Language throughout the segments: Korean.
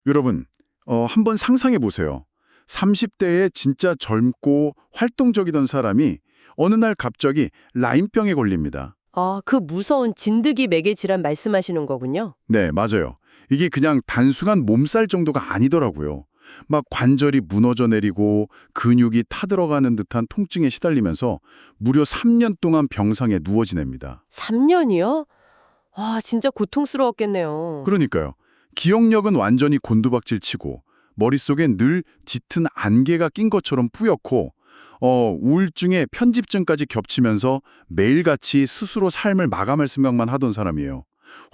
여러분, 한번 상상해 보세요. 30대에 진짜 젊고 활동적이던 사람이 어느 날 갑자기 라임병에 걸립니다. 아, 그 무서운 진드기 매개 질환 말씀하시는 거군요. 네, 맞아요. 이게 그냥 단순한 몸살 정도가 아니더라고요. 막 관절이 무너져 내리고 근육이 타들어가는 듯한 통증에 시달리면서 무려 3년 동안 병상에 누워 지냅니다. 3년이요? 와, 진짜 고통스러웠겠네요. 그러니까요. 기억력은 완전히 곤두박질 치고 머릿속엔 늘 짙은 안개가 낀 것처럼 뿌옇고 우울증에 편집증까지 겹치면서 매일같이 스스로 삶을 마감할 생각만 하던 사람이에요.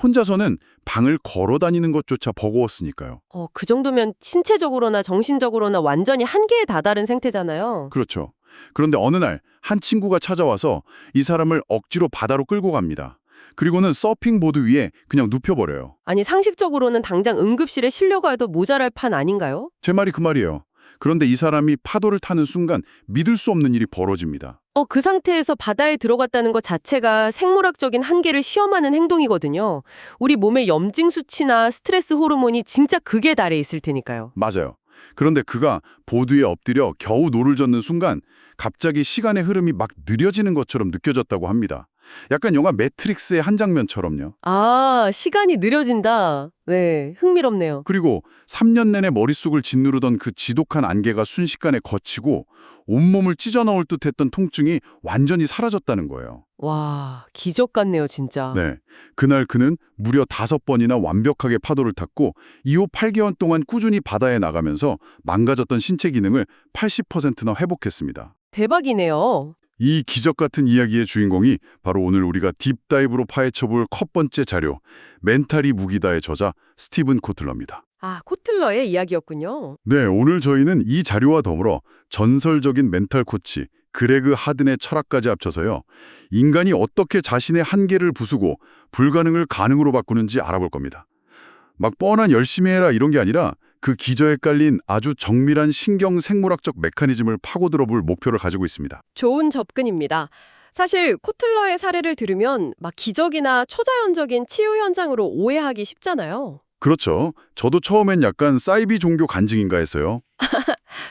혼자서는 방을 걸어 다니는 것조차 버거웠으니까요. 그 정도면 신체적으로나 정신적으로나 완전히 한계에 다다른 상태잖아요. 그렇죠. 그런데 어느 날 한 친구가 찾아와서 이 사람을 억지로 바다로 끌고 갑니다. 그리고는 서핑보드 위에 그냥 눕혀버려요. 아니, 상식적으로는 당장 응급실에 실려가도 모자랄 판 아닌가요? 제 말이 그 말이에요. 그런데 이 사람이 파도를 타는 순간 믿을 수 없는 일이 벌어집니다. 그 상태에서 바다에 들어갔다는 것 자체가 생물학적인 한계를 시험하는 행동이거든요. 우리 몸의 염증 수치나 스트레스 호르몬이 진짜 극에 달해 있을 테니까요. 맞아요. 그런데 그가 보드에 엎드려 겨우 노를 젓는 순간 갑자기 시간의 흐름이 막 느려지는 것처럼 느껴졌다고 합니다. 약간 영화 매트릭스의 한 장면처럼요. 아, 시간이 느려진다. 네, 흥미롭네요. 그리고 3년 내내 머릿속을 짓누르던 그 지독한 안개가 순식간에 걷히고 온몸을 찢어넣을 듯했던 통증이 완전히 사라졌다는 거예요. 와, 기적 같네요, 진짜. 네, 그날 그는 무려 5번이나 완벽하게 파도를 탔고 이후 8개월 동안 꾸준히 바다에 나가면서 망가졌던 신체 기능을 80%나 회복했습니다. 대박이네요. 이 기적 같은 이야기의 주인공이 바로 오늘 우리가 딥다이브로 파헤쳐볼 첫 번째 자료, 멘탈이 무기다의 저자 스티븐 코틀러입니다. 아, 코틀러의 이야기였군요. 네, 오늘 저희는 이 자료와 더불어 전설적인 멘탈 코치 그레그 하든의 철학까지 합쳐서요. 인간이 어떻게 자신의 한계를 부수고 불가능을 가능으로 바꾸는지 알아볼 겁니다. 막 뻔한 열심히 해라 이런 게 아니라 그 기저에 깔린 아주 정밀한 신경 생물학적 메커니즘을 파고들어 볼 목표를 가지고 있습니다. 좋은 접근입니다. 사실 코틀러의 사례를 들으면 막 기적이나 초자연적인 치유 현장으로 오해하기 쉽잖아요. 그렇죠. 저도 처음엔 약간 사이비 종교 간증인가 했어요.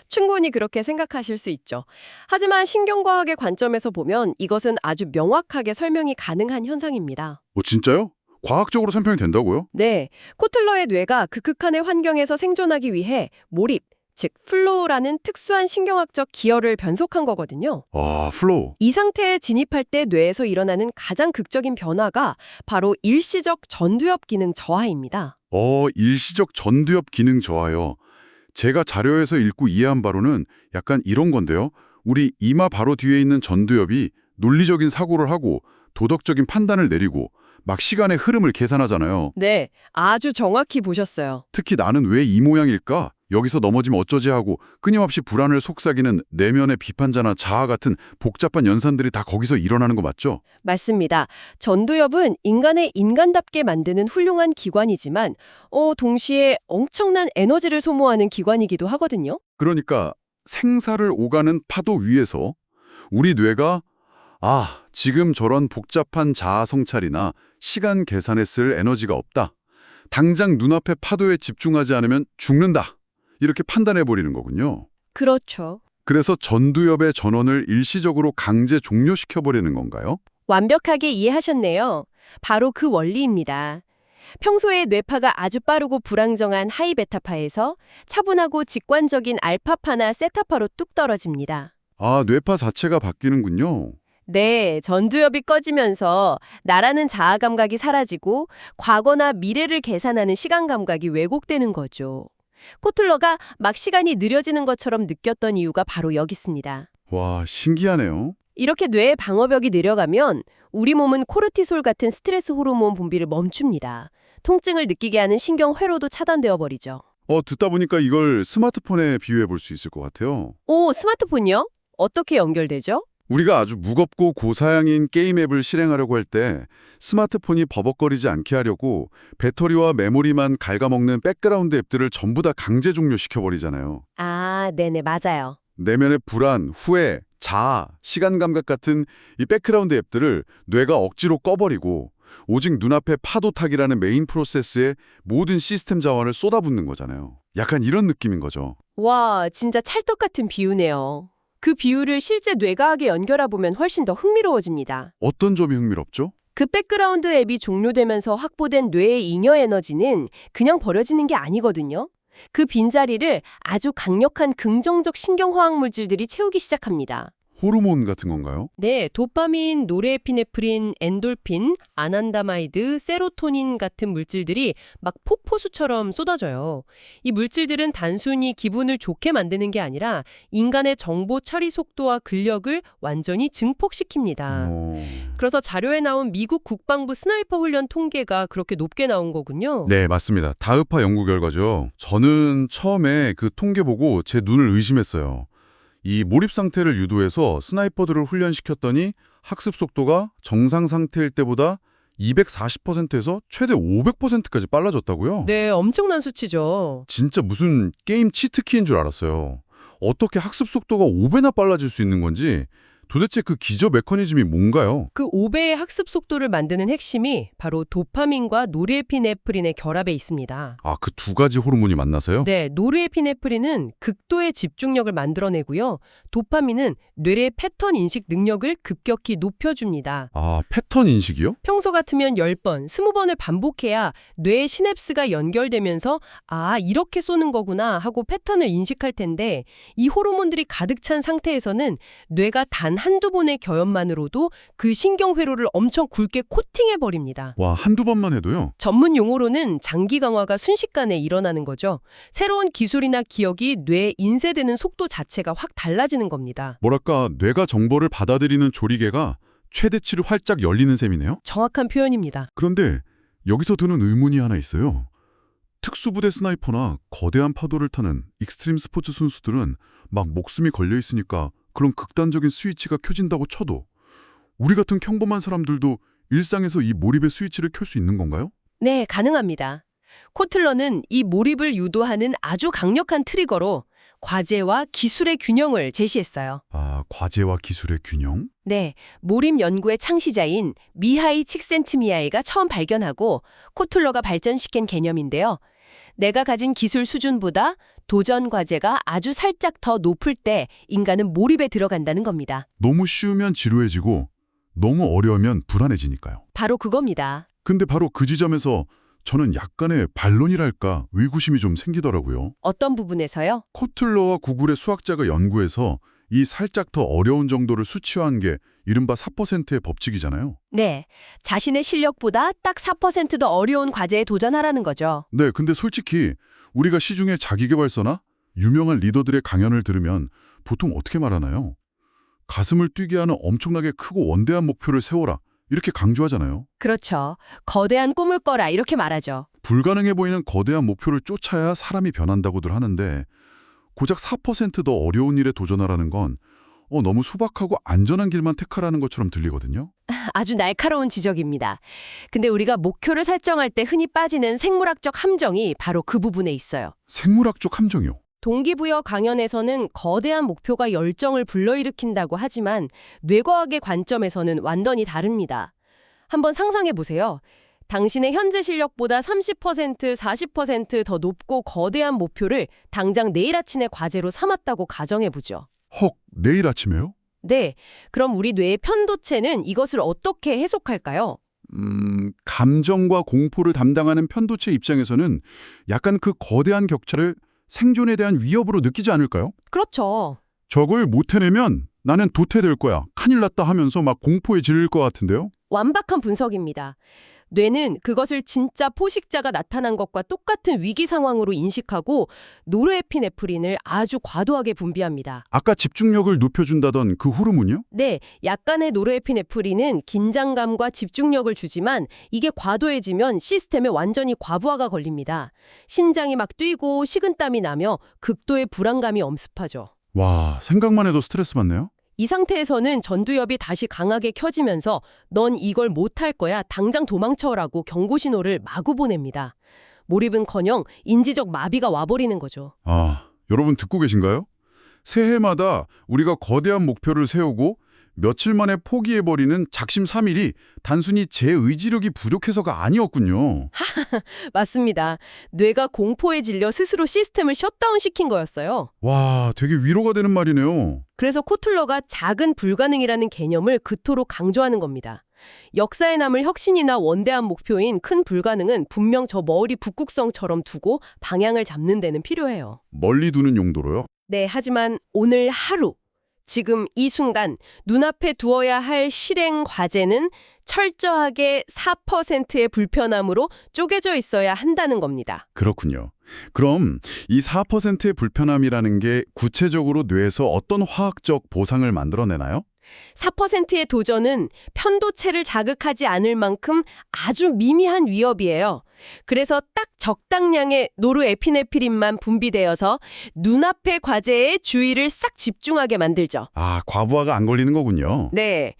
충분히 그렇게 생각하실 수 있죠. 하지만 신경과학의 관점에서 보면 이것은 아주 명확하게 설명이 가능한 현상입니다. 진짜요? 과학적으로 설명이 된다고요? 네, 코틀러의 뇌가 극한의 환경에서 생존하기 위해 몰입, 즉 플로우라는 특수한 신경학적 기혈을 변속한 거거든요. 아, 플로우. 이 상태에 진입할 때 뇌에서 일어나는 가장 극적인 변화가 바로 일시적 전두엽 기능 저하입니다. 일시적 전두엽 기능 저하요. 제가 자료에서 읽고 이해한 바로는 약간 이런 건데요. 우리 이마 바로 뒤에 있는 전두엽이 논리적인 사고를 하고 도덕적인 판단을 내리고 막 시간의 흐름을 계산하잖아요. 네, 아주 정확히 보셨어요. 특히 나는 왜 이 모양일까? 여기서 넘어지면 어쩌지 하고 끊임없이 불안을 속삭이는 내면의 비판자나 자아 같은 복잡한 연산들이 다 거기서 일어나는 거 맞죠? 맞습니다. 전두엽은 인간의 인간답게 만드는 훌륭한 기관이지만 동시에 엄청난 에너지를 소모하는 기관이기도 하거든요. 그러니까 생사를 오가는 파도 위에서 우리 뇌가 지금 저런 복잡한 자아 성찰이나 시간 계산에 쓸 에너지가 없다. 당장 눈앞의 파도에 집중하지 않으면 죽는다. 이렇게 판단해버리는 거군요. 그렇죠. 그래서 전두엽의 전원을 일시적으로 강제 종료시켜버리는 건가요? 완벽하게 이해하셨네요. 바로 그 원리입니다. 평소에 뇌파가 아주 빠르고 불안정한 하이베타파에서 차분하고 직관적인 알파파나 세타파로 뚝 떨어집니다. 뇌파 자체가 바뀌는군요. 네, 전두엽이 꺼지면서 나라는 자아 감각이 사라지고 과거나 미래를 계산하는 시간 감각이 왜곡되는 거죠. 코틀러가 막 시간이 느려지는 것처럼 느꼈던 이유가 바로 여기 있습니다. 와, 신기하네요. 이렇게 뇌의 방어벽이 내려가면 우리 몸은 코르티솔 같은 스트레스 호르몬 분비를 멈춥니다. 통증을 느끼게 하는 신경 회로도 차단되어 버리죠. 듣다 보니까 이걸 스마트폰에 비유해 볼 수 있을 것 같아요. 오, 스마트폰이요? 어떻게 연결되죠? 우리가 아주 무겁고 고사양인 게임 앱을 실행하려고 할 때 스마트폰이 버벅거리지 않게 하려고 배터리와 메모리만 갉아먹는 백그라운드 앱들을 전부 다 강제 종료시켜버리잖아요. 아, 네네, 맞아요. 내면의 불안, 후회, 자아, 시간 감각 같은 이 백그라운드 앱들을 뇌가 억지로 꺼버리고 오직 눈앞에 파도타기라는 메인 프로세스에 모든 시스템 자원을 쏟아붓는 거잖아요. 약간 이런 느낌인 거죠. 와, 진짜 찰떡 같은 비유네요. 그 비유를 실제 뇌과학에 연결해보면 훨씬 더 흥미로워집니다. 어떤 점이 흥미롭죠? 그 백그라운드 앱이 종료되면서 확보된 뇌의 잉여 에너지는 그냥 버려지는 게 아니거든요. 그 빈자리를 아주 강력한 긍정적 신경화학 물질들이 채우기 시작합니다. 호르몬 같은 건가요? 네, 도파민, 노르에피네프린, 엔돌핀, 아난다마이드, 세로토닌 같은 물질들이 막 폭포수처럼 쏟아져요. 이 물질들은 단순히 기분을 좋게 만드는 게 아니라 인간의 정보 처리 속도와 근력을 완전히 증폭시킵니다. 그래서 자료에 나온 미국 국방부 스나이퍼 훈련 통계가 그렇게 높게 나온 거군요. 네, 맞습니다. 다으파 연구 결과죠. 저는 처음에 그 통계 보고 제 눈을 의심했어요. 이 몰입 상태를 유도해서 스나이퍼들을 훈련시켰더니 학습 속도가 정상 상태일 때보다 240%에서 최대 500%까지 빨라졌다고요? 네, 엄청난 수치죠. 진짜 무슨 게임 치트키인 줄 알았어요. 어떻게 학습 속도가 5배나 빨라질 수 있는 건지 도대체 그 기저 메커니즘이 뭔가요? 그 5배의 학습 속도를 만드는 핵심이 바로 도파민과 노르에피네프린의 결합에 있습니다. 아, 그 두 가지 호르몬이 만나서요? 네, 노르에피네프린은 극도의 집중력을 만들어내고요. 도파민은 뇌의 패턴 인식 능력을 급격히 높여줍니다. 아, 패턴 인식이요? 평소 같으면 10번, 20번을 반복해야 뇌의 시냅스가 연결되면서 아, 이렇게 쏘는 거구나 하고 패턴을 인식할 텐데 이 호르몬들이 가득 찬 상태에서는 뇌가 단 한두 번의 교염만으로도 그 신경회로를 엄청 굵게 코팅해버립니다. 와, 한두 번만 해도요? 전문 용어로는 장기 강화가 순식간에 일어나는 거죠. 새로운 기술이나 기억이 뇌에 인쇄되는 속도 자체가 확 달라지는 겁니다. 뭐랄까, 뇌가 정보를 받아들이는 조리개가 최대치로 활짝 열리는 셈이네요? 정확한 표현입니다. 그런데 여기서 드는 의문이 하나 있어요. 특수부대 스나이퍼나 거대한 파도를 타는 익스트림 스포츠 선수들은 막 목숨이 걸려 있으니까 그런 극단적인 스위치가 켜진다고 쳐도 우리 같은 평범한 사람들도 일상에서 이 몰입의 스위치를 켤 수 있는 건가요? 네, 가능합니다. 코틀러는 이 몰입을 유도하는 아주 강력한 트리거로 과제와 기술의 균형을 제시했어요. 아, 과제와 기술의 균형? 네, 몰입 연구의 창시자인 미하이 칙센트미하이가 처음 발견하고 코틀러가 발전시킨 개념인데요. 내가 가진 기술 수준보다 도전 과제가 아주 살짝 더 높을 때 인간은 몰입에 들어간다는 겁니다. 너무 쉬우면 지루해지고 너무 어려우면 불안해지니까요. 바로 그겁니다. 근데 바로 그 지점에서 저는 약간의 반론이랄까 의구심이 좀 생기더라고요. 어떤 부분에서요? 코틀러와 구글의 수학자가 연구해서 이 살짝 더 어려운 정도를 수치화한 게 이른바 4%의 법칙이잖아요. 네, 자신의 실력보다 딱 4%더 어려운 과제에 도전하라는 거죠. 네, 근데 솔직히 우리가 시중에 자기계발서나 유명한 리더들의 강연을 들으면 보통 어떻게 말하나요? 가슴을 뛰게 하는 엄청나게 크고 원대한 목표를 세워라 이렇게 강조하잖아요. 그렇죠. 거대한 꿈을 꿔라 이렇게 말하죠. 불가능해 보이는 거대한 목표를 쫓아야 사람이 변한다고들 하는데 고작 4%더 어려운 일에 도전하라는 건 너무 소박하고 안전한 길만 택하라는 것처럼 들리거든요. 아주 날카로운 지적입니다. 근데 우리가 목표를 설정할 때 흔히 빠지는 생물학적 함정이 바로 그 부분에 있어요. 생물학적 함정이요. 동기부여 강연에서는 거대한 목표가 열정을 불러일으킨다고 하지만 뇌과학의 관점에서는 완전히 다릅니다. 한번 상상해 보세요. 당신의 현재 실력보다 30%, 40%더 높고 거대한 목표를 당장 내일 아침의 과제로 삼았다고 가정해 보죠. 헉, 내일 아침에요? 네, 그럼 우리 뇌의 편도체는 이것을 어떻게 해석할까요? 감정과 공포를 담당하는 편도체 입장에서는 약간 그 거대한 격차를 생존에 대한 위협으로 느끼지 않을까요? 그렇죠. 저걸 못 해내면 나는 도태될 거야, 큰일 났다 하면서 막 공포에 질릴 것 같은데요? 완벽한 분석입니다. 뇌는 그것을 진짜 포식자가 나타난 것과 똑같은 위기 상황으로 인식하고 노르에피네프린을 아주 과도하게 분비합니다. 아까 집중력을 높여준다던 그 호르몬이요? 네, 약간의 노르에피네프린은 긴장감과 집중력을 주지만 이게 과도해지면 시스템에 완전히 과부하가 걸립니다. 심장이 막 뛰고 식은땀이 나며 극도의 불안감이 엄습하죠. 와, 생각만 해도 스트레스 받네요. 이 상태에서는 전두엽이 다시 강하게 켜지면서 넌 이걸 못할 거야 당장 도망쳐라고 경고 신호를 마구 보냅니다. 몰입은커녕 인지적 마비가 와버리는 거죠. 아, 여러분 듣고 계신가요? 새해마다 우리가 거대한 목표를 세우고 며칠 만에 포기해버리는 작심삼일이 단순히 제 의지력이 부족해서가 아니었군요. 맞습니다. 뇌가 공포에 질려 스스로 시스템을 셧다운시킨 거였어요. 와, 되게 위로가 되는 말이네요. 그래서 코틀러가 작은 불가능이라는 개념을 그토록 강조하는 겁니다. 역사에 남을 혁신이나 원대한 목표인 큰 불가능은 분명 저 머리 북극성처럼 두고 방향을 잡는 데는 필요해요. 멀리 두는 용도로요? 네, 하지만 오늘 하루, 지금 이 순간 눈앞에 두어야 할 실행 과제는 철저하게 4%의 불편함으로 쪼개져 있어야 한다는 겁니다. 그렇군요. 그럼 이 4%의 불편함이라는 게 구체적으로 뇌에서 어떤 화학적 보상을 만들어내나요? 4%의 도전은 편도체를 자극하지 않을 만큼 아주 미미한 위협이에요. 그래서 딱 적당량의 노르에피네프린만 분비되어서 눈앞의 과제에 주의를 싹 집중하게 만들죠. 아, 과부하가 안 걸리는 거군요. 네.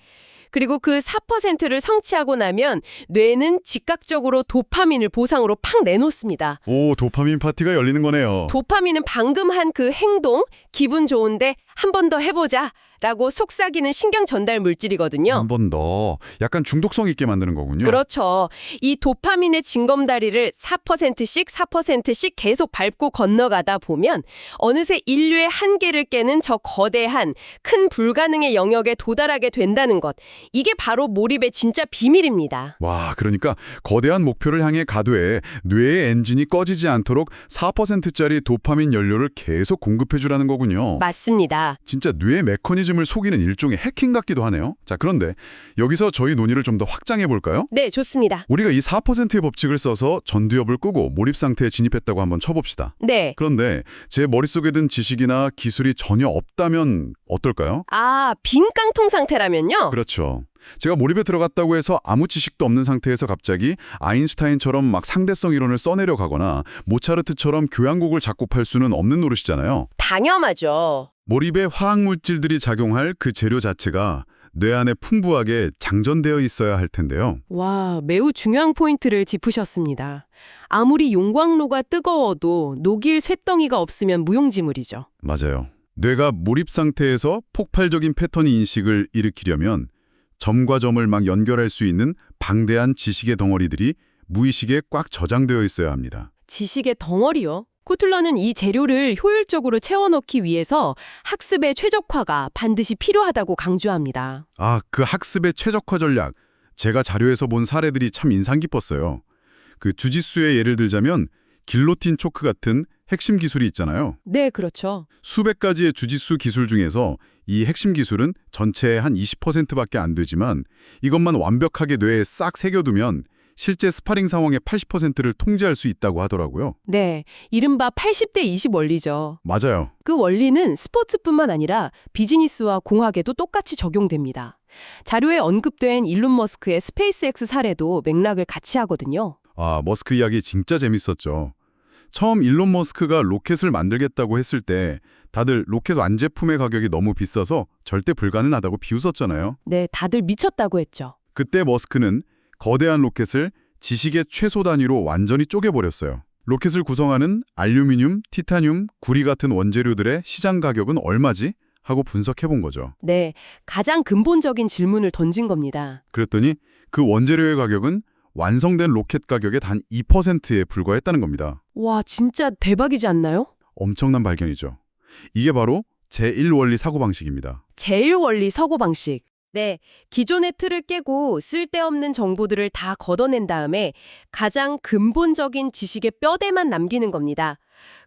그리고 그 4%를 성취하고 나면 뇌는 즉각적으로 도파민을 보상으로 팍 내놓습니다. 오, 도파민 파티가 열리는 거네요. 도파민은 방금 한 그 행동, 기분 좋은데 한 번 더 해보자 라고 속삭이는 신경 전달 물질이거든요. 한 번 더 약간 중독성 있게 만드는 거군요. 그렇죠. 이 도파민의 징검다리를 4%씩 계속 밟고 건너가다 보면 어느새 인류의 한계를 깨는 저 거대한 큰 불가능의 영역에 도달하게 된다는 것. 이게 바로 몰입의 진짜 비밀입니다. 와, 그러니까 거대한 목표를 향해 가되 뇌의 엔진이 꺼지지 않도록 4%짜리 도파민 연료를 계속 공급해주라는 거군요. 맞습니다. 진짜 뇌의 메커니즘을 속이는 일종의 해킹 같기도 하네요. 자, 그런데 여기서 저희 논의를 좀 더 확장해 볼까요? 네, 좋습니다. 우리가 이 4%의 법칙을 써서 전두엽을 끄고 몰입 상태에 진입했다고 한번 쳐봅시다. 네. 그런데 제 머릿속에 든 지식이나 기술이 전혀 없다면 어떨까요? 아, 빈 깡통 상태라면요? 그렇죠. 제가 몰입에 들어갔다고 해서 아무 지식도 없는 상태에서 갑자기 아인슈타인처럼 막 상대성 이론을 써내려 가거나 모차르트처럼 교향곡을 작곡할 수는 없는 노릇이잖아요. 당연하죠. 몰입에 화학물질들이 작용할 그 재료 자체가 뇌 안에 풍부하게 장전되어 있어야 할 텐데요. 와, 매우 중요한 포인트를 짚으셨습니다. 아무리 용광로가 뜨거워도 녹일 쇳덩이가 없으면 무용지물이죠. 맞아요. 뇌가 몰입 상태에서 폭발적인 패턴 인식을 일으키려면 점과 점을 막 연결할 수 있는 방대한 지식의 덩어리들이 무의식에 꽉 저장되어 있어야 합니다. 지식의 덩어리요? 코틀러는 이 재료를 효율적으로 채워넣기 위해서 학습의 최적화가 반드시 필요하다고 강조합니다. 아, 그 학습의 최적화 전략. 제가 자료에서 본 사례들이 참 인상 깊었어요. 그 주짓수의 예를 들자면 길로틴 초크 같은 핵심 기술이 있잖아요. 네, 그렇죠. 수백 가지의 주짓수 기술 중에서 이 핵심 기술은 전체의 한 20%밖에 안 되지만 이것만 완벽하게 뇌에 싹 새겨두면 실제 스파링 상황의 80%를 통제할 수 있다고 하더라고요. 네, 이른바 80대 20 원리죠. 맞아요. 그 원리는 스포츠뿐만 아니라 비즈니스와 공학에도 똑같이 적용됩니다. 자료에 언급된 일론 머스크의 스페이스X 사례도 맥락을 같이 하거든요. 아, 머스크 이야기 진짜 재밌었죠. 처음 일론 머스크가 로켓을 만들겠다고 했을 때 다들 로켓 완제품의 가격이 너무 비싸서 절대 불가능하다고 비웃었잖아요. 네, 다들 미쳤다고 했죠. 그때 머스크는 거대한 로켓을 지식의 최소 단위로 완전히 쪼개버렸어요. 로켓을 구성하는 알루미늄, 티타늄, 구리 같은 원재료들의 시장 가격은 얼마지? 하고 분석해본 거죠. 네, 가장 근본적인 질문을 던진 겁니다. 그랬더니 그 원재료의 가격은 완성된 로켓 가격의 단 2%에 불과했다는 겁니다. 와, 진짜 대박이지 않나요? 엄청난 발견이죠. 이게 바로 제1원리 사고방식입니다. 제1원리 사고방식. 네, 기존의 틀을 깨고 쓸데없는 정보들을 다 걷어낸 다음에 가장 근본적인 지식의 뼈대만 남기는 겁니다.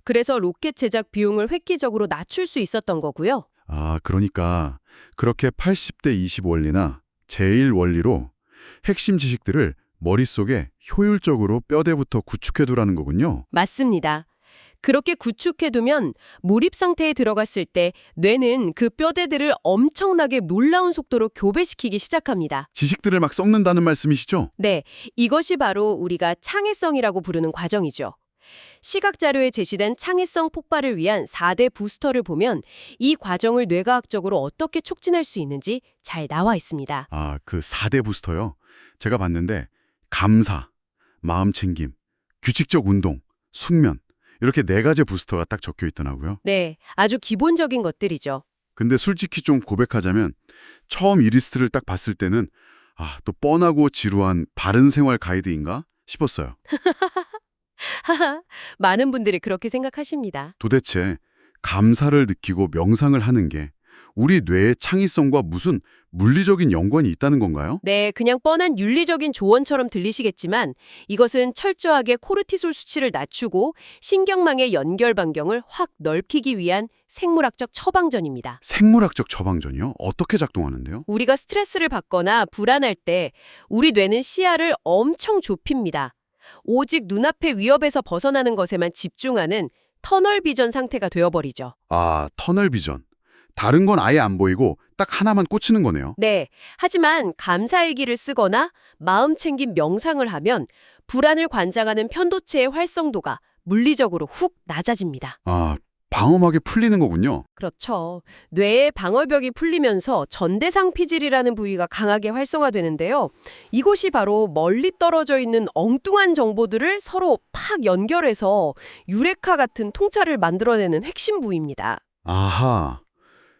그래서 로켓 제작 비용을 획기적으로 낮출 수 있었던 거고요. 아, 그러니까 그렇게 80대 20 원리나 제1원리로 핵심 지식들을 머릿속에 효율적으로 뼈대부터 구축해두라는 거군요. 맞습니다. 그렇게 구축해두면 몰입 상태에 들어갔을 때 뇌는 그 뼈대들을 엄청나게 놀라운 속도로 교배시키기 시작합니다. 지식들을 막 썩는다는 말씀이시죠? 네, 이것이 바로 우리가 창의성이라고 부르는 과정이죠. 시각 자료에 제시된 창의성 폭발을 위한 4대 부스터를 보면 이 과정을 뇌과학적으로 어떻게 촉진할 수 있는지 잘 나와 있습니다. 아, 그 4대 부스터요? 제가 봤는데 감사, 마음챙김, 규칙적 운동, 숙면 이렇게 4가지 부스터가 딱 적혀 있더라고요. 네, 아주 기본적인 것들이죠. 근데 솔직히 좀 고백하자면 처음 이 리스트를 딱 봤을 때는 또 뻔하고 지루한 바른 생활 가이드인가 싶었어요. 많은 분들이 그렇게 생각하십니다. 도대체 감사를 느끼고 명상을 하는 게 우리 뇌의 창의성과 무슨 물리적인 연관이 있다는 건가요? 네, 그냥 뻔한 윤리적인 조언처럼 들리시겠지만 이것은 철저하게 코르티솔 수치를 낮추고 신경망의 연결 반경을 확 넓히기 위한 생물학적 처방전입니다. 생물학적 처방전이요? 어떻게 작동하는데요? 우리가 스트레스를 받거나 불안할 때 우리 뇌는 시야를 엄청 좁힙니다. 오직 눈앞의 위협에서 벗어나는 것에만 집중하는 터널 비전 상태가 되어버리죠. 터널 비전. 다른 건 아예 안 보이고 딱 하나만 꽂히는 거네요. 네, 하지만 감사일기를 쓰거나 마음 챙김 명상을 하면 불안을 관장하는 편도체의 활성도가 물리적으로 훅 낮아집니다. 방어막이 풀리는 거군요. 그렇죠. 뇌의 방어벽이 풀리면서 전대상 피질이라는 부위가 강하게 활성화되는데요. 이곳이 바로 멀리 떨어져 있는 엉뚱한 정보들을 서로 팍 연결해서 유레카 같은 통찰을 만들어내는 핵심 부위입니다. 아하.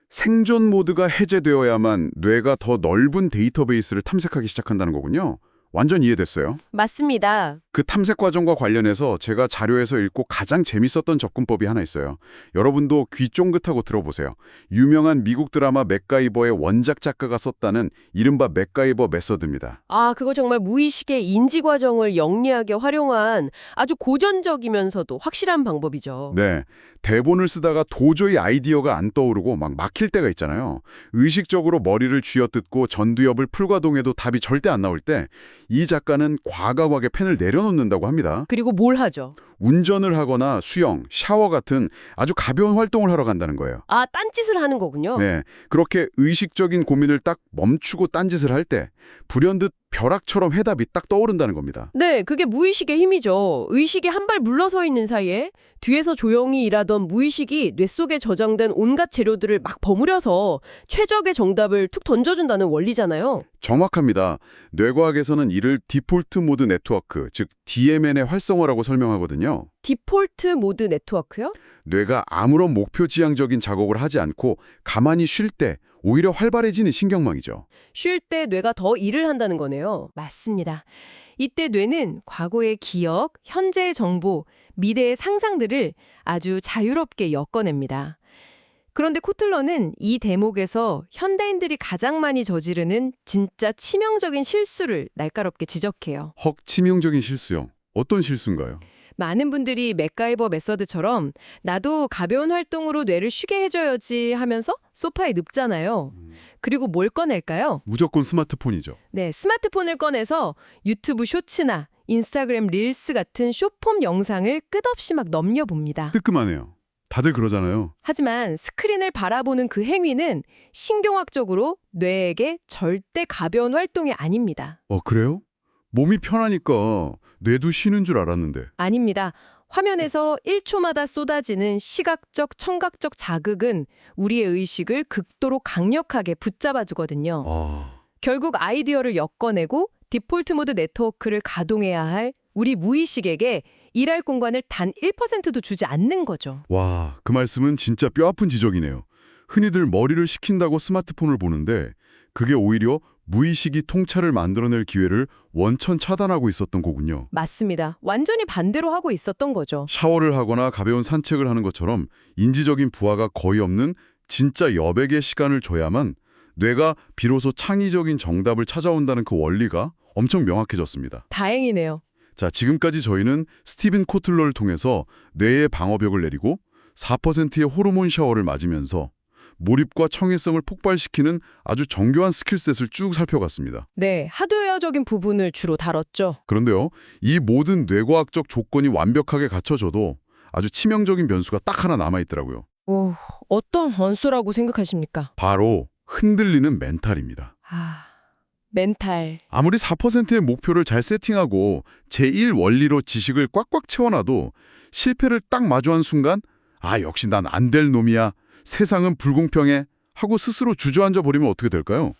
생존 모드가 해제되어야만 뇌가 더 넓은 데이터베이스를 탐색하기 시작한다는 거군요. 완전 이해됐어요. 맞습니다. 그 탐색 과정과 관련해서 제가 자료에서 읽고 가장 재밌었던 접근법이 하나 있어요. 여러분도 귀 쫑긋하고 들어보세요. 유명한 미국 드라마 맥가이버의 원작 작가가 썼다는 이른바 맥가이버 메서드입니다. 그거 정말 무의식의 인지 과정을 영리하게 활용한 아주 고전적이면서도 확실한 방법이죠. 네, 대본을 쓰다가 도저히 아이디어가 안 떠오르고 막 막힐 때가 있잖아요. 의식적으로 머리를 쥐어뜯고 전두엽을 풀과동해도 답이 절대 안 나올 때 이 작가는 과감하게 펜을 내려놓는다고 합니다. 그리고 뭘 하죠? 운전을 하거나 수영, 샤워 같은 아주 가벼운 활동을 하러 간다는 거예요. 딴짓을 하는 거군요. 네, 그렇게 의식적인 고민을 딱 멈추고 딴짓을 할 때 불현듯 벼락처럼 해답이 딱 떠오른다는 겁니다. 네, 그게 무의식의 힘이죠. 의식이 한 발 물러서 있는 사이에 뒤에서 조용히 일하던 무의식이 뇌 속에 저장된 온갖 재료들을 막 버무려서 최적의 정답을 툭 던져준다는 원리잖아요. 정확합니다. 뇌과학에서는 이를 디폴트 모드 네트워크, 즉 DMN의 활성화라고 설명하거든요. 디폴트 모드 네트워크요? 뇌가 아무런 목표 지향적인 작업을 하지 않고 가만히 쉴 때 오히려 활발해지는 신경망이죠. 쉴 때 뇌가 더 일을 한다는 거네요. 맞습니다. 이때 뇌는 과거의 기억, 현재의 정보, 미래의 상상들을 아주 자유롭게 엮어냅니다. 그런데 코틀러는 이 대목에서 현대인들이 가장 많이 저지르는 진짜 치명적인 실수를 날카롭게 지적해요. 치명적인 실수요. 어떤 실수인가요? 많은 분들이 맥가이버 메서드처럼 나도 가벼운 활동으로 뇌를 쉬게 해줘야지 하면서 소파에 눕잖아요. 그리고 뭘 꺼낼까요? 무조건 스마트폰이죠. 네, 스마트폰을 꺼내서 유튜브 쇼츠나 인스타그램 릴스 같은 숏폼 영상을 끝없이 막 넘겨봅니다. 뜨끔하네요. 다들 그러잖아요. 하지만 스크린을 바라보는 그 행위는 신경학적으로 뇌에게 절대 가벼운 활동이 아닙니다. 그래요? 몸이 편하니까 뇌도 쉬는 줄 알았는데. 아닙니다. 화면에서 1초마다 쏟아지는 시각적, 청각적 자극은 우리의 의식을 극도로 강력하게 붙잡아주거든요. 결국 아이디어를 엮어내고 디폴트 모드 네트워크를 가동해야 할 우리 무의식에게 일할 공간을 단 1%도 주지 않는 거죠. 와, 그 말씀은 진짜 뼈아픈 지적이네요. 흔히들 머리를 식힌다고 스마트폰을 보는데 그게 오히려 무의식이 통찰을 만들어낼 기회를 원천 차단하고 있었던 거군요. 맞습니다. 완전히 반대로 하고 있었던 거죠. 샤워를 하거나 가벼운 산책을 하는 것처럼 인지적인 부하가 거의 없는 진짜 여백의 시간을 줘야만 뇌가 비로소 창의적인 정답을 찾아온다는 그 원리가 엄청 명확해졌습니다. 다행이네요. 자, 지금까지 저희는 스티븐 코틀러를 통해서 뇌의 방어벽을 내리고 4%의 호르몬 샤워를 맞으면서 몰입과 청해성을 폭발시키는 아주 정교한 스킬셋을 쭉 살펴갔습니다. 네, 하드웨어적인 부분을 주로 다뤘죠. 그런데요, 이 모든 뇌과학적 조건이 완벽하게 갖춰져도 아주 치명적인 변수가 딱 하나 남아있더라고요. 어떤 변수라고 생각하십니까? 바로 흔들리는 멘탈입니다. 멘탈. 아무리 4%의 목표를 잘 세팅하고 제1 원리로 지식을 꽉꽉 채워놔도 실패를 딱 마주한 순간 역시 난 안 될 놈이야. 세상은 불공평해. 하고 스스로 주저앉아 버리면 어떻게 될까요?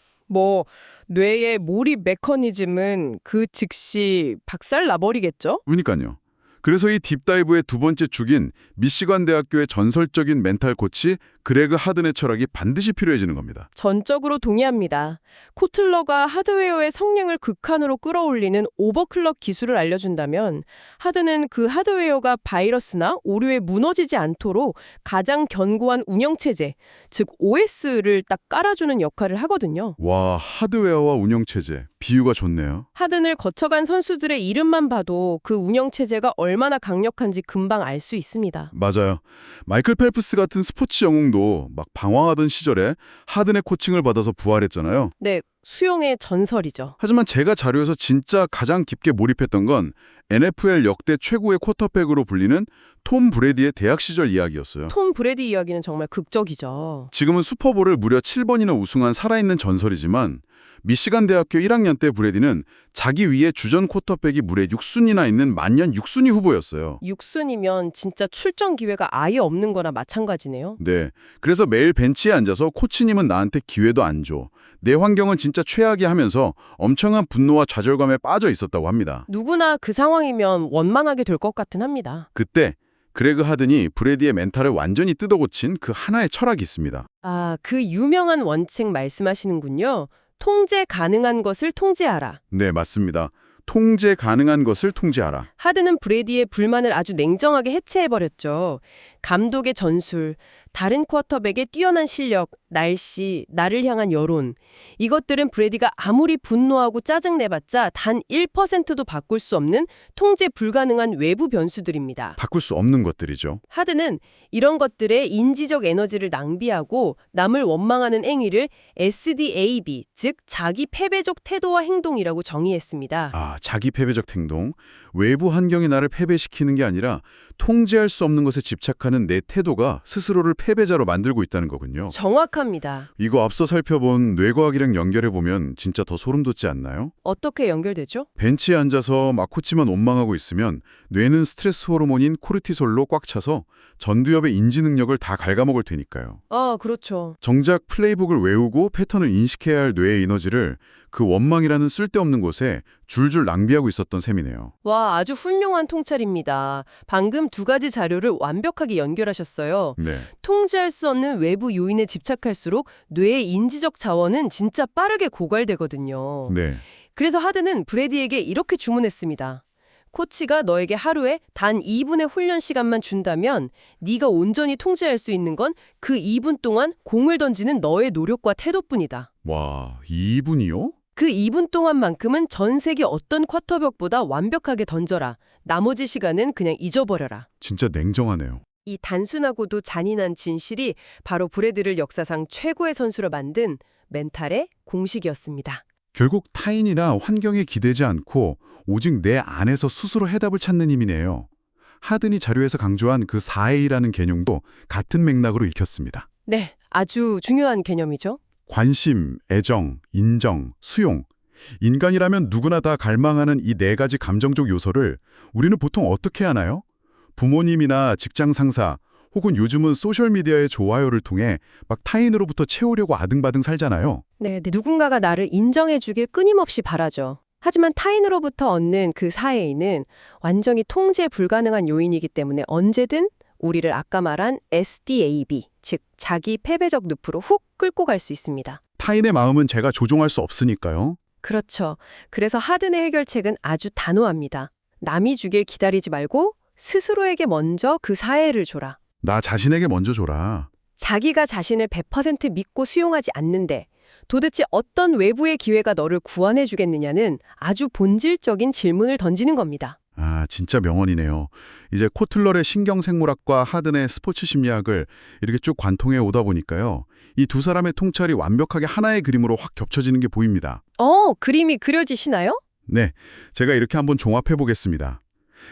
뇌의 몰입 메커니즘은 그 즉시 박살 나버리겠죠? 그러니까요. 그래서 이 딥다이브의 두 번째 축인 미시간 대학교의 전설적인 멘탈 코치 그레그 하든의 철학이 반드시 필요해지는 겁니다. 전적으로 동의합니다. 코틀러가 하드웨어의 성능을 극한으로 끌어올리는 오버클럭 기술을 알려준다면 하드는 그 하드웨어가 바이러스나 오류에 무너지지 않도록 가장 견고한 운영체제, 즉 OS를 딱 깔아주는 역할을 하거든요. 와, 하드웨어와 운영체제, 비유가 좋네요. 하든을 거쳐간 선수들의 이름만 봐도 그 운영체제가 얼마나 강력한지 금방 알 수 있습니다. 맞아요. 마이클 펠프스 같은 스포츠 영웅도 막 방황하던 시절에 하든의 코칭을 받아서 부활했잖아요. 네, 수용의 전설이죠. 하지만 제가 자료에서 진짜 가장 깊게 몰입했던 건 NFL 역대 최고의 쿼터백으로 불리는 톰 브레디의 대학 시절 이야기였어요. 톰 브레디 이야기는 정말 극적이죠. 지금은 슈퍼볼을 무려 7번이나 우승한 살아있는 전설이지만 미시간 대학교 1학년 때 브레디는 자기 위에 주전 쿼터백이 무려 6순위나 있는 만년 6순위 후보였어요. 6순이면 진짜 출전 기회가 아예 없는 거나 마찬가지네요. 네, 그래서 매일 벤치에 앉아서 코치님은 나한테 기회도 안 줘. 내 환경은 진짜 최악이야 하면서 엄청난 분노와 좌절감에 빠져 있었다고 합니다. 누구나 그 상황이면 원망하게 될 것 같긴 합니다. 그때 그레그 하든이 브레디의 멘탈을 완전히 뜯어고친 그 하나의 철학이 있습니다. 아, 그 유명한 원칙 말씀하시는군요. 통제 가능한 것을 통제하라. 네, 맞습니다. 통제 가능한 것을 통제하라. 하든은 브레디의 불만을 아주 냉정하게 해체해버렸죠. 감독의 전술, 다른 쿼터백의 뛰어난 실력, 날씨, 나를 향한 여론. 이것들은 브레디가 아무리 분노하고 짜증내봤자 단 1%도 바꿀 수 없는 통제 불가능한 외부 변수들입니다. 바꿀 수 없는 것들이죠. 하든은 이런 것들에 인지적 에너지를 낭비하고 남을 원망하는 행위를 SDAB, 즉 자기 패배적 태도와 행동이라고 정의했습니다. 아, 자기 패배적 행동. 외부 환경이 나를 패배시키는 게 아니라 통제할 수 없는 것에 집착하는 내 태도가 스스로를 패배자로 만들고 있다는 거군요. 정확합니다. 이거 앞서 살펴본 뇌과학이랑 연결해보면 진짜 더 소름 돋지 않나요? 어떻게 연결되죠? 벤치에 앉아서 막 코치만 원망하고 있으면 뇌는 스트레스 호르몬인 코르티솔로 꽉 차서 전두엽의 인지 능력을 다 갉아먹을 테니까요. 아, 그렇죠. 정작 플레이북을 외우고 패턴을 인식해야 할 뇌의 에너지를 그 원망이라는 쓸데없는 곳에 줄줄 낭비하고 있었던 셈이네요. 와, 아주 훌륭한 통찰입니다. 방금 두 가지 자료를 완벽하게 연결하셨어요. 네. 통제할 수 없는 외부 요인에 집착할수록 뇌의 인지적 자원은 진짜 빠르게 고갈되거든요. 네. 그래서 하든은 브레디에게 이렇게 주문했습니다. 코치가 너에게 하루에 단 2분의 훈련 시간만 준다면 네가 온전히 통제할 수 있는 건 그 2분 동안 공을 던지는 너의 노력과 태도뿐이다. 와, 2분이요? 그 2분 동안만큼은 전 세계 어떤 쿼터백보다 완벽하게 던져라. 나머지 시간은 그냥 잊어버려라. 진짜 냉정하네요. 이 단순하고도 잔인한 진실이 바로 브레드를 역사상 최고의 선수로 만든 멘탈의 공식이었습니다. 결국 타인이나 환경에 기대지 않고 오직 내 안에서 스스로 해답을 찾는 힘이네요. 하든이 자료에서 강조한 그 4A라는 개념도 같은 맥락으로 읽혔습니다. 네, 아주 중요한 개념이죠. 관심, 애정, 인정, 수용. 인간이라면 누구나 다 갈망하는 이 네 가지 감정적 요소를 우리는 보통 어떻게 하나요? 부모님이나 직장 상사, 혹은 요즘은 소셜미디어의 좋아요를 통해 막 타인으로부터 채우려고 아등바등 살잖아요. 네, 누군가가 나를 인정해주길 끊임없이 바라죠. 하지만 타인으로부터 얻는 그 사회인은 완전히 통제 불가능한 요인이기 때문에 언제든 우리를 아까 말한 SDAB, 즉 자기 패배적 늪으로 훅 끌고 갈 수 있습니다. 타인의 마음은 제가 조종할 수 없으니까요. 그렇죠. 그래서 하든의 해결책은 아주 단호합니다. 남이 주길 기다리지 말고 스스로에게 먼저 그 사회를 줘라. 나 자신에게 먼저 줘라. 자기가 자신을 100% 믿고 수용하지 않는데 도대체 어떤 외부의 기회가 너를 구원해 주겠느냐는 아주 본질적인 질문을 던지는 겁니다. 아, 진짜 명언이네요. 이제 코틀러의 신경생물학과 하든의 스포츠 심리학을 이렇게 쭉 관통해 오다 보니까요. 이 두 사람의 통찰이 완벽하게 하나의 그림으로 확 겹쳐지는 게 보입니다. 그림이 그려지시나요? 네, 제가 이렇게 한번 종합해 보겠습니다.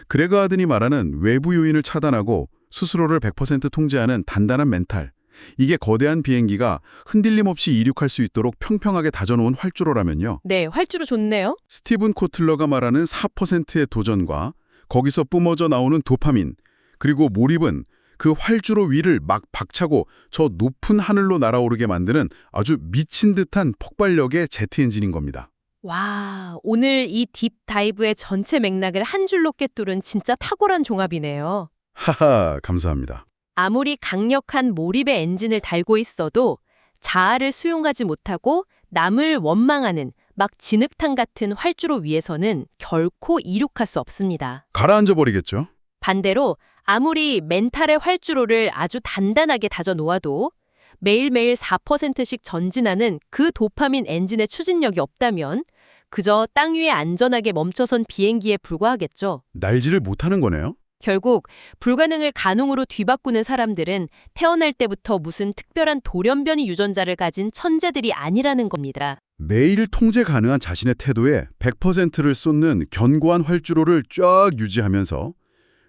그레그 하든이 말하는 외부 요인을 차단하고 스스로를 100% 통제하는 단단한 멘탈. 이게 거대한 비행기가 흔들림 없이 이륙할 수 있도록 평평하게 다져놓은 활주로라면요. 네, 활주로 좋네요. 스티븐 코틀러가 말하는 4%의 도전과 거기서 뿜어져 나오는 도파민, 그리고 몰입은 그 활주로 위를 막 박차고 저 높은 하늘로 날아오르게 만드는 아주 미친 듯한 폭발력의 제트 엔진인 겁니다. 와, 오늘 이 딥다이브의 전체 맥락을 한 줄로 꿰뚫은 진짜 탁월한 종합이네요. 하하, 감사합니다. 아무리 강력한 몰입의 엔진을 달고 있어도 자아를 수용하지 못하고 남을 원망하는 막 진흙탕 같은 활주로 위에서는 결코 이륙할 수 없습니다. 가라앉아 버리겠죠. 반대로 아무리 멘탈의 활주로를 아주 단단하게 다져 놓아도 매일매일 4%씩 전진하는 그 도파민 엔진의 추진력이 없다면 그저 땅 위에 안전하게 멈춰선 비행기에 불과하겠죠. 날지를 못하는 거네요. 결국 불가능을 가능으로 뒤바꾸는 사람들은 태어날 때부터 무슨 특별한 돌연변이 유전자를 가진 천재들이 아니라는 겁니다. 매일 통제 가능한 자신의 태도에 100%를 쏟는 견고한 활주로를 쫙 유지하면서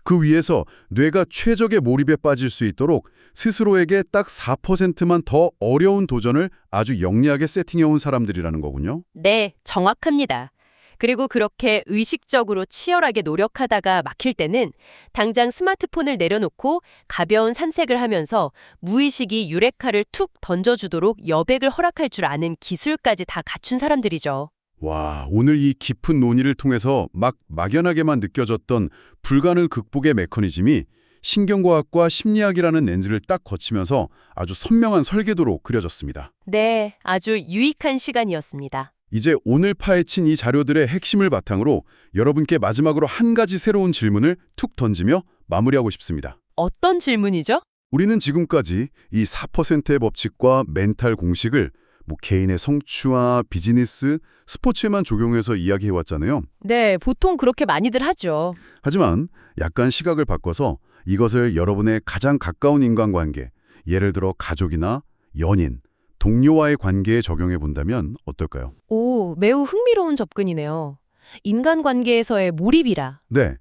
그 위에서 뇌가 최적의 몰입에 빠질 수 있도록 스스로에게 딱 4%만 더 어려운 도전을 아주 영리하게 세팅해온 사람들이라는 거군요. 네, 정확합니다. 그리고 그렇게 의식적으로 치열하게 노력하다가 막힐 때는 당장 스마트폰을 내려놓고 가벼운 산책을 하면서 무의식이 유레카를 툭 던져주도록 여백을 허락할 줄 아는 기술까지 다 갖춘 사람들이죠. 와, 오늘 이 깊은 논의를 통해서 막연하게만 느껴졌던 불가능 극복의 메커니즘이 신경과학과 심리학이라는 렌즈를 딱 거치면서 아주 선명한 설계도로 그려졌습니다. 네, 아주 유익한 시간이었습니다. 이제 오늘 파헤친 이 자료들의 핵심을 바탕으로 여러분께 마지막으로 한 가지 새로운 질문을 툭 던지며 마무리하고 싶습니다. 어떤 질문이죠? 우리는 지금까지 이 4%의 법칙과 멘탈 공식을 개인의 성취와 비즈니스, 스포츠에만 적용해서 이야기해왔잖아요. 네, 보통 그렇게 많이들 하죠. 하지만 약간 시각을 바꿔서 이것을 여러분의 가장 가까운 인간관계, 예를 들어 가족이나 연인, 동료와의 관계에 적용해 본다면 어떨까요? 오, 매우 흥미로운 접근이네요. 인간관계에서의 몰입이라. 네.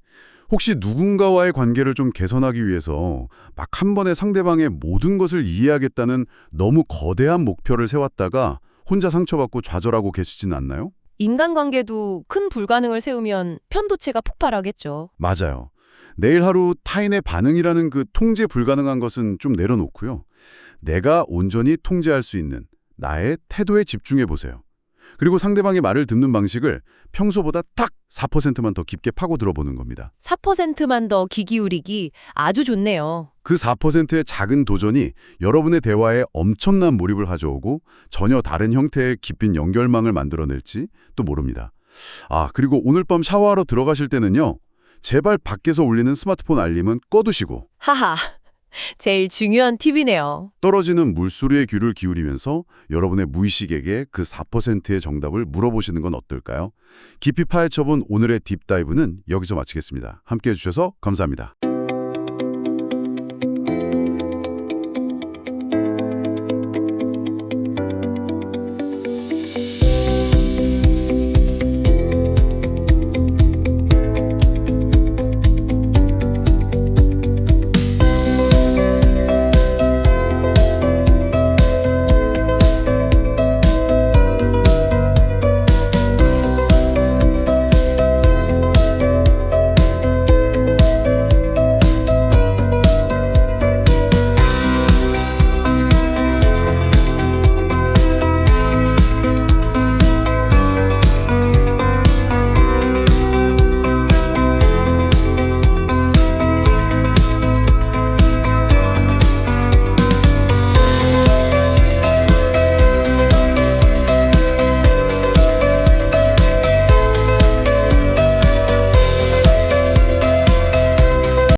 혹시 누군가와의 관계를 좀 개선하기 위해서 막 한 번에 상대방의 모든 것을 이해하겠다는 너무 거대한 목표를 세웠다가 혼자 상처받고 좌절하고 계시진 않나요? 인간관계도 큰 불가능을 세우면 편도체가 폭발하겠죠. 맞아요. 내일 하루 타인의 반응이라는 그 통제 불가능한 것은 좀 내려놓고요. 내가 온전히 통제할 수 있는 나의 태도에 집중해 보세요. 그리고 상대방의 말을 듣는 방식을 평소보다 딱 4%만 더 깊게 파고 들어보는 겁니다. 4%만 더 귀 기울이기 아주 좋네요. 그 4%의 작은 도전이 여러분의 대화에 엄청난 몰입을 가져오고 전혀 다른 형태의 깊은 연결망을 만들어낼지 또 모릅니다. 그리고 오늘 밤 샤워하러 들어가실 때는요. 제발 밖에서 울리는 스마트폰 알림은 꺼두시고 하하, 제일 중요한 팁이네요. 떨어지는 물소리에 귀를 기울이면서 여러분의 무의식에게 그 4%의 정답을 물어보시는 건 어떨까요? 깊이 파헤쳐본 오늘의 딥다이브는 여기서 마치겠습니다. 함께해 주셔서 감사합니다.